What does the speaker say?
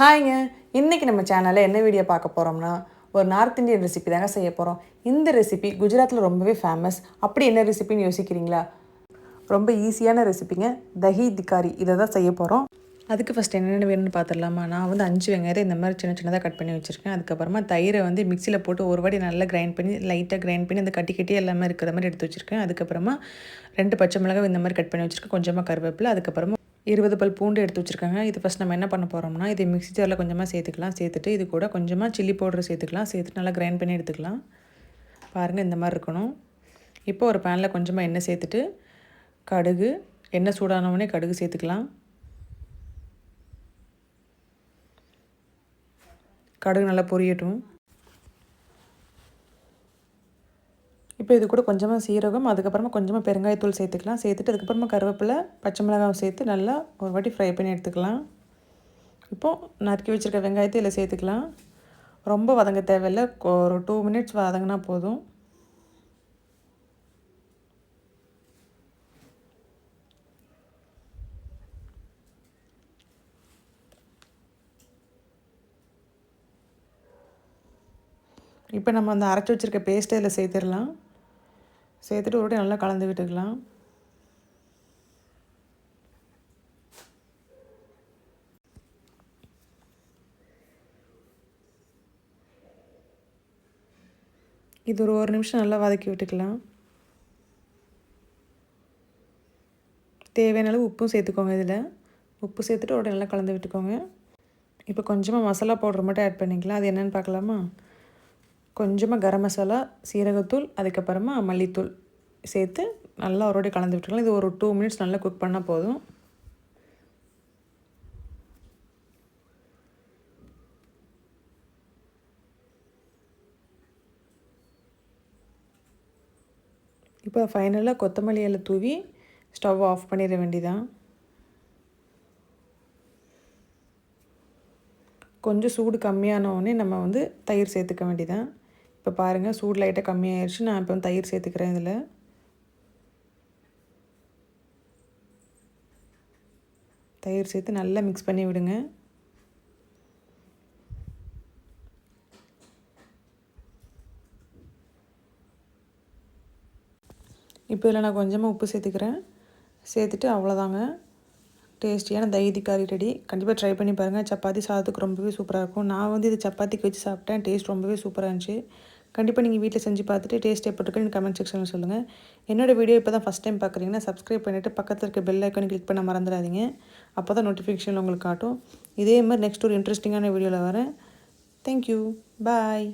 ஹாய்ங்க, இன்றைக்கி நம்ம சேனலில் என்ன வீடியோ பார்க்க போகிறோம்னா ஒரு நார்த் இந்தியன் ரெசிபி தாங்க செய்ய போகிறோம். இந்த ரெசிபி குஜராத்தில் ரொம்பவே ஃபேமஸ். அப்படி என்ன ரெசிபின்னு யோசிக்கிறீங்களா? ரொம்ப ஈஸியான ரெசிபிங்க. தஹி திக்காரி இதை தான் செய்ய போகிறோம். அதுக்கு ஃபஸ்ட் என்னென்ன வேணும்னு பார்த்துடலாமா? நான் 5 வெங்காயத்தை இந்த மாதிரி சின்ன சின்னதாக கட் பண்ணி வச்சுருக்கேன். அதுக்கப்புறமா தயிரை மிக்சியில் போட்டு ஒரு வாட்டி நல்லா கிரைண்ட் பண்ணி லைட்டாக கிரைண்ட் பண்ணி அந்த கட்டி எல்லாமே இருக்கிற மாதிரி எடுத்து வச்சுருக்கேன். அதுக்கப்புறமா 2 பச்சை மிளகாய் இந்த மாதிரி கட் பண்ணி வச்சுருக்கேன். கொஞ்சமாக கருவேப்பிலை, அதுக்கப்புறமா 20 பல் பூண்டு எடுத்து வச்சுருக்காங்க. இது ஃபஸ்ட் நம்ம என்ன பண்ண போகிறோம்னா, இதை மிக்ஸி ஜாரில் கொஞ்சமாக சேர்த்துக்கலாம். சேர்த்துட்டு இது கூட கொஞ்சமாக சில்லி பவுடர் சேர்த்துக்கலாம். சேர்த்துட்டு நல்லா கிரைண்ட் பண்ணி எடுத்துக்கலாம். பாருங்கள், இந்த மாதிரி இருக்கணும். இப்போ ஒரு பேனில் கொஞ்சமாக எண்ணெய் சேர்த்துட்டு கடுகு, எண்ணெய் சூடானவுடனே கடுகு சேர்த்துக்கலாம். கடுகு நல்லா பொரியட்டும். இப்போ இது கூட கொஞ்சமாக சீரகம், அதுக்கப்புறமா கொஞ்சமாக பெருங்காயத்தூள் சேர்த்துக்கலாம். சேர்த்துட்டு அதுக்கப்புறமா கருவேப்பிலை, பச்சை மிளகாய் சேர்த்து நல்லா ஒரு வாட்டி ஃப்ரை பண்ணி எடுத்துக்கலாம். இப்போது நறுக்கி வச்சுருக்க வெங்காயத்தை இதில் சேர்த்துக்கலாம். ரொம்ப வதங்க தேவையில்லை, ஒரு 2 மினிட்ஸ் வதங்கினா போதும். இப்போ நம்ம அந்த அரைச்சி வச்சுருக்க பேஸ்ட்டை இதில் சேர்த்துடலாம். சேர்த்துட்டு ஒரு வாட்டி நல்லா கலந்து விட்டுக்கலாம். இது ஒரு நிமிஷம் நல்லா வதக்கி விட்டுக்கலாம். தேவையான அளவு உப்பும் சேர்த்துக்கோங்க. இதில் உப்பு சேர்த்துட்டு ஒரு நல்லா கலந்து விட்டுக்கோங்க. இப்போ கொஞ்சமாக மசாலா பவுடர் மட்டும் ஆட் பண்ணிக்கலாம். அது என்னென்னு பார்க்கலாமா? கொஞ்சமாக கரம் மசாலா, சீரகத்தூள், அதுக்கப்புறமா மல்லித்தூள் சேர்த்து நல்லா ஒரு வாட்டி கலந்து விட்டுக்கலாம். இது ஒரு 2 மினிட்ஸ் நல்லா குக் பண்ணால் போதும். இப்போ ஃபைனலாக கொத்தமல்லி இலை தூவி ஸ்டவ் ஆஃப் பண்ணிட வேண்டியதான். கொஞ்சம் சூடு கம்மியானவுடனே நம்ம தயிர் சேர்த்துக்க வேண்டியதான். இப்போ பாருங்கள், சூடு லைட்டாக கம்மியாகிடுச்சு. நான் இப்போ தயிர் சேர்த்துக்கிறேன். இதில் தயிர் சேர்த்து நல்லா மிக்ஸ் பண்ணி விடுங்க. இப்போ இதில் நான் கொஞ்சமாக உப்பு சேர்த்துக்கிறேன். சேர்த்துட்டு அவ்வளோதாங்க, டேஸ்டியான தஹி திக்காரி ரெடி. கண்டிப்பாக ட்ரை பண்ணி பாருங்கள். சப்பாத்தி சாதத்துக்கு ரொம்பவே சூப்பராக இருக்கும். நான் இது சப்பாத்திக்கு வச்சு சாப்பிட்டேன். டேஸ்ட் ரொம்பவே சூப்பராக இருந்துச்சு. கண்டிப்பாக நீங்கள் வீட்டில் செஞ்சு பார்த்துட்டு டேஸ்ட் எப்படி இருக்குன்னு கமெண்ட் செக்ஷனில் சொல்லுங்கள். என்னோடய வீடியோ இப்போ தான் ஃபஸ்ட் டைம் பார்க்குறீங்கன்னா சப்ஸ்கிரைப் பண்ணிவிட்டு பக்கத்தில் இருக்க பெல் ஐக்கானை கிளிக் பண்ண மறந்துடாதீங்க. அப்போ தான் நோட்டிஃபிகேஷன் உங்களுக்கு காட்டும். இதே மாதிரி நெக்ஸ்ட் ஒரு இன்ட்ரெஸ்டிங்கான வீடியோவில் வரேன். தேங்க்யூ, பாய்.